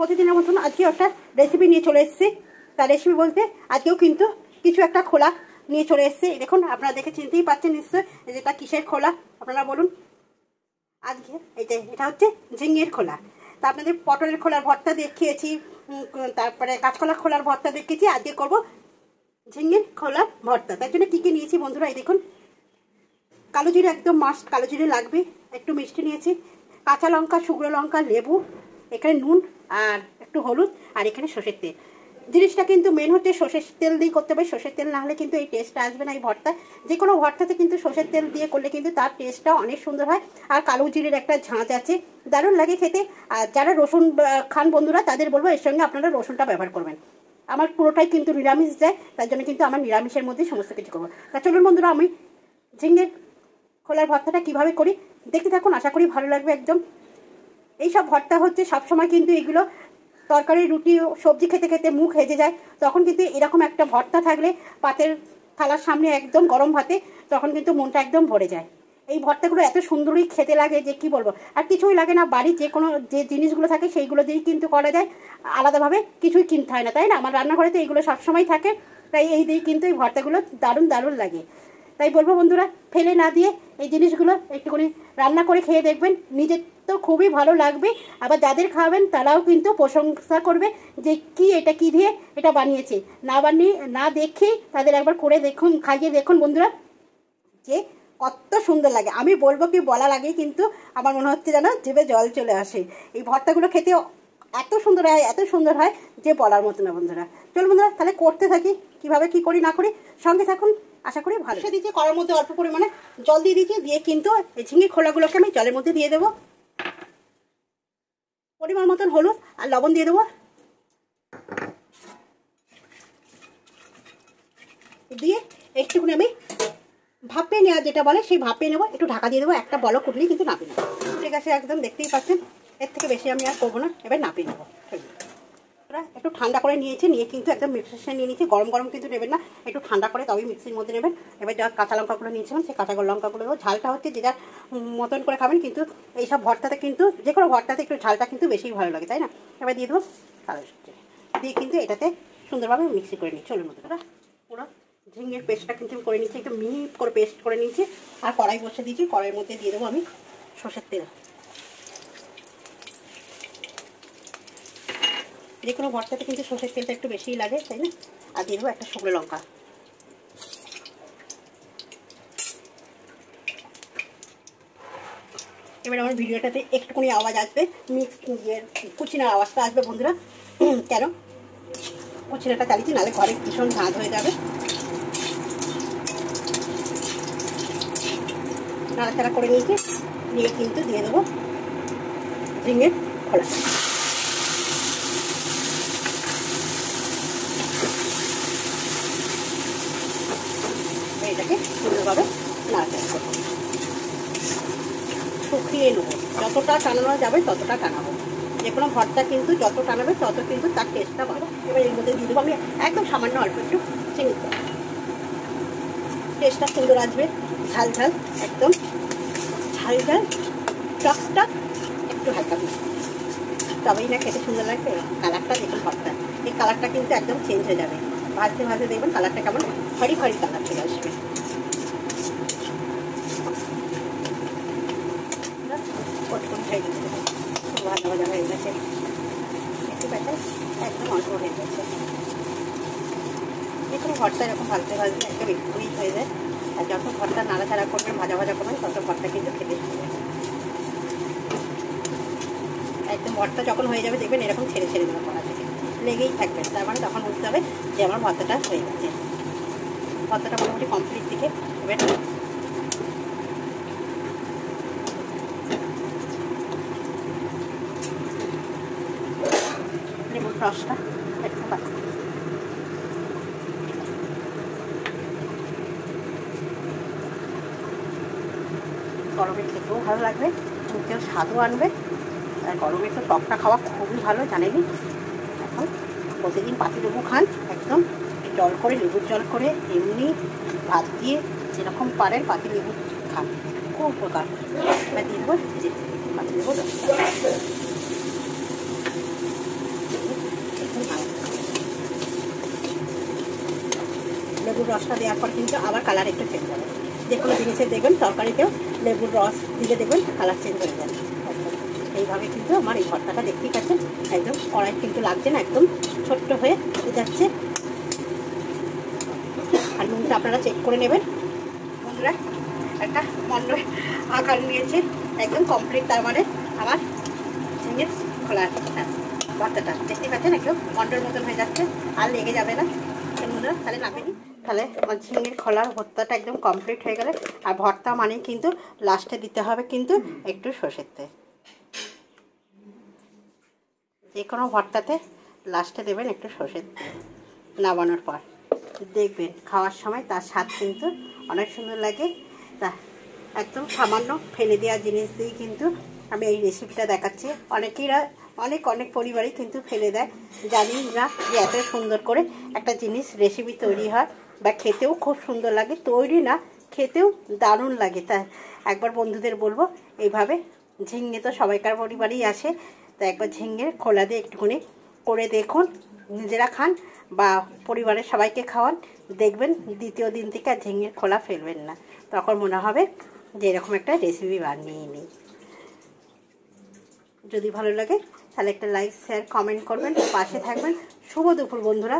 প্রতিদিনের মতন আজকে একটা রেসিপি নিয়ে চলে এসেছি। তার রেসিপি বলতে আজকেও কিন্তু কিছু একটা খোলা নিয়ে চলে এসেছি। দেখুন, আপনারা দেখে চিনতেই পারছেন নিশ্চয় যেটা কিসের খোলা, আপনারা বলুন। আজকে এটা হচ্ছে ঝিঙের খোলা। তা আপনাদের পটলের খোলার ভর্তা দেখিয়েছি, তারপরে কাঁচকলার খোলার ভর্তা দেখিয়েছি। আজকে করব ঝিঙের খোলার ভর্তা। তার জন্য কী কী নিয়েছি বন্ধুরা, এই দেখুন। কালো জিরে একদম মাস্ট, কালো জিরে লাগবে। একটু মিষ্টি নিয়েছি, কাঁচা লঙ্কা, শুকনো লঙ্কা, লেবু, এখানে নুন আর একটু হলুদ, আর এখানে সর্ষের তেল। জিনিসটা কিন্তু মেন হচ্ছে সর্ষের তেল দিয়ে করতে হবে। সর্ষের তেল না হলে কিন্তু এই টেস্টটা আসবে না। এই ভর্তা যে কোনো ভর্তাতে কিন্তু সর্ষের তেল দিয়ে করলে কিন্তু তার টেস্টটা অনেক সুন্দর হয়। আর কালো জিরের একটা ঝাঁঝ আছে, দারুণ লাগে খেতে। আর যারা রসুন খান বন্ধুরা, তাদের বলবো এর সঙ্গে আপনারা রসুনটা ব্যবহার করবেন। আমার পুরোটাই কিন্তু নিরামিষ যায়, তার জন্য কিন্তু আমার নিরামিষের মধ্যে সমস্ত কিছু করবো। তা চলুন বন্ধুরা, আমি ঝিঙের খোলার ভর্তাটা কিভাবে করি দেখতে থাকুন, আশা করি ভালো লাগবে একদম। এইসব ভর্তা হচ্ছে সবসময় কিন্তু এগুলো তরকারি, রুটি, সবজি খেতে খেতে মুখ হেজে যায়, তখন কিন্তু এরকম একটা ভর্তা থাকলে পাতের থালার সামনে একদম গরম ভাতে, তখন কিন্তু মনটা একদম ভরে যায়। এই ভর্তাগুলো এত সুন্দরই খেতে লাগে যে কি বলবো। আর কিছুই লাগে না, বাড়ির যে কোনো যে জিনিসগুলো থাকে সেইগুলো দিয়েই কিন্তু করা যায়, আলাদাভাবে কিছুই কিনতে হয় না, তাই না? আমার রান্নাঘরে তো এইগুলো সবসময় থাকে, তাই এই দিয়ে কিন্তু এই ভর্তাগুলো দারুণ দারুণ লাগে। তাই বলবো বন্ধুরা, ফেলে না দিয়ে এই জিনিসগুলো একটুখানি রান্না করে খেয়ে দেখবেন, নিজের তো খুবই ভালো লাগবে। আবার যাদের খাওয়াবেন তারাও কিন্তু প্রশংসা করবে যে কি এটা কি দিয়ে এটা বানিয়েছে। না বানিয়ে না দেখেই তাদের একবার করে দেখুন, খাইয়ে দেখুন বন্ধুরা, যে কত সুন্দর লাগে। আমি বলবো কি, বলার আগেই কিন্তু আমার মনে হচ্ছে যেন জিভে জল চলে আসে। এই ভর্তাগুলো খেতে এত সুন্দর হয়, এত সুন্দর হয় যে বলার মতো না বন্ধুরা। চল বন্ধুরা, তাহলে করতে থাকি, কিভাবে কি করি না করি সঙ্গে থাকুন, আশা করি ভালো। সে দিচ্ছি কড়ার মধ্যে অল্প পরিমাণে জল দিয়ে দিচ্ছি, দিয়ে কিন্তু এই ঝিঙে খোলাগুলোকে আমি জলের মধ্যে দিয়ে দেবো। পরিমাণ মতন হলুদ আর লবণ দিয়ে দেবো, দিয়ে একটুখানি আমি ভাপে নেওয়া যেটা বলে সেই ভাপে নেবো। একটু ঢাকা দিয়ে দেবো, একটা বলক উঠলেই কিন্তু নাপিয়ে নেবো। ঠিক আছে, একদম দেখতেই পাচ্ছেন, এর থেকে বেশি আমি আর করবো না। এবার নাপিয়ে নেবো। একটু ঠান্ডা করে নিয়েছি, নিয়ে কিন্তু একদম মিক্সার নিয়ে নিয়েছি। গরম গরম কিন্তু নেবেন না, একটু ঠান্ডা করে তবেই মিক্সির মধ্যে নেবেন। এবার যা কাঁচা লঙ্কাগুলো নিয়েছিলাম সেই কাঁচা লঙ্কাগুলো দেবো। ঝালটা হচ্ছে যে যার মতন করে খাবেন, কিন্তু এইসব ভর্তাতে কিন্তু যে কোনো ভর্তাতে একটু ঝালটা কিন্তু বেশি ভালো লাগে, তাই না? এবার দিয়ে দেবো কালো জিরে, দিয়ে কিন্তু এটাতে সুন্দরভাবে মিক্সি করে নিই। চলুন মতো পুরো ঝিঙের পেস্টটা কিন্তু করে নিচ্ছি, একটু মিহি করে পেস্ট করে নিচ্ছি। আর কড়াই বসে দিয়েছি, কড়াইয়ের মধ্যে দিয়ে দেবো আমি সর্ষের তেল। যে কোনো ভর্তাতে কিন্তু সর্ষের তেলটা একটু বেশিই লাগে, তাই না? আর দিয়ে দেবো একটা শুকনো লঙ্কা। এবার আমার ভিডিওটাতে একটুখানি আওয়াজ আসবে, কুচিনার আওয়াজটা আসবে বন্ধুরা। কেন কুচিনাটা চালিয়েছি, নাহলে ঘরে ভীষণ ঝাঁঝ হয়ে যাবে। নাড়াচাড়া করে নিয়েছি, নিয়ে কিন্তু দিয়ে দেবো ঝিঙের খোলা। এটাকে সুন্দরভাবে নাড়াচাড়া করবো, শুকিয়ে নেবো। যতটা টানানো যাবে ততটা টানাবো। যে কোনো ভর্তা কিন্তু যত টানাবে তত কিন্তু তার টেস্টটা পাবো। এবার এর মধ্যে দিয়ে দেবো আমি একদম সামান্য অল্প একটু চিনি, টেস্টটা সুন্দর আসবে। ঝাল ঝাল, একদম ঝাল ঝাল, টক টক, একটু হালকা মিষ্টি, তবেই না খেতে সুন্দর লাগবে। কালারটা দেখুন, ভর্তা এই কালারটা কিন্তু একদম চেঞ্জ হয়ে যাবে। ভাজতে ভাজতে দেখবেন কালারটা কেমন ভারী ভারী কালার চলে আসবে। ভাজা ভাজা হয়ে গেছে, একটু ব্যাটার একদম অল্প হয়ে গেছে। যে কোনো ভর্তা এরকম ভাজতে ভাজতে একদম একটুই হয়ে যায়। আর যত ভর্তা নাড়াচাড়া করবেন, ভাজা ভাজা করবেন, তত ভর্তা কিন্তু খেতে শুনবে। একদম ভর্তা যখন হয়ে যাবে দেখবেন এরকম ছেড়ে ছেড়ে দেবে, কড়া থেকে লেগেই থাকবে। তার মানে তখন বুঝতে হবে যে আমার ভর্তাটা হয়ে গেছে। ভর্তাটা মোটামুটি কমপ্লিট দিকে। এবার লেবুর রসটা একটু পাচ্ছি, গরমে খেতেও ভালো লাগবে, মুখেও স্বাদও আনবে। আর গরমে তো টকটা খাওয়া খুবই ভালো, জানেনই। এখন প্রতিদিন পাতিলেবু খান, একদম জল করে, লেবুর জল করে, এমনি ভাত দিয়ে যেরকম পারেন পাতিলেবু খান, খুব উপকার। এবার দিয়ে দেবো পাতিলেবু রসটা। লেবুর রসটা দেওয়ার পর কিন্তু আবার কালার একটু চেঞ্জ হবে। যে কোনো জিনিসে দেখবেন তরকারিতেও লেবুর রস দিলে দেখবেন কালার চেঞ্জ হয়ে যাবে। এইভাবে কিন্তু আমার এই ভর্তাটা দেখতেই পাচ্ছেন একদম কড়াই কিন্তু লাগছে না, একদম ছোট্ট হয়ে যাচ্ছে। আর নুনটা আপনারা চেক করে নেবেন বন্ধুরা। একটা মন্ড আকার নিয়েছে, একদম কমপ্লিট। তার মানে আমার ঝিঙের খোলা ভর্তাটা দেখতে পাচ্ছেন একদম মন্ডর মতন হয়ে যাচ্ছে, আর লেগে যাবে না বন্ধুরা। তাহলে নামেনি, তাহলে আমার ঝিঙের খোলার ভর্তাটা একদম কমপ্লিট হয়ে গেলে। আর ভর্তা মানেই কিন্তু লাস্টে দিতে হবে কিন্তু একটু সর্ষের তেল। যে কোনো ভর্তাতে লাস্টে দেবেন একটু সর্ষের তেল নামানোর পর, দেখবেন খাওয়ার সময় তার স্বাদ কিন্তু অনেক সুন্দর লাগে। তা একদম সামান্য ফেলে দেওয়া জিনিস দিয়েই কিন্তু আমি এই রেসিপিটা দেখাচ্ছি। অনেকেরা অনেক পরিবারই কিন্তু ফেলে দেয়, জানি না যে এত সুন্দর করে একটা জিনিস রেসিপি তৈরি হয় বা খেতেও খুব সুন্দর লাগে, তৈরি না খেতেও দারুণ লাগে। তা একবার বন্ধুদের বলবো এইভাবে ঝিঙে তো সবাইকার পরিবারেই আসে, তা একবার ঝিঙের খোলা দিয়ে একটুখানি করে দেখুন, নিজেরা খান বা পরিবারের সবাইকে খাওয়ান, দেখবেন দ্বিতীয় দিন থেকে আর ঝিঙের খোলা ফেলবেন না। তখন মনে হবে যে এরকম একটা রেসিপি বানিয়ে নিই। যদি ভালো লাগে তাহলে একটা লাইক শেয়ার কমেন্ট করবেন, পাশে থাকবেন। শুভ দুপুর বন্ধুরা।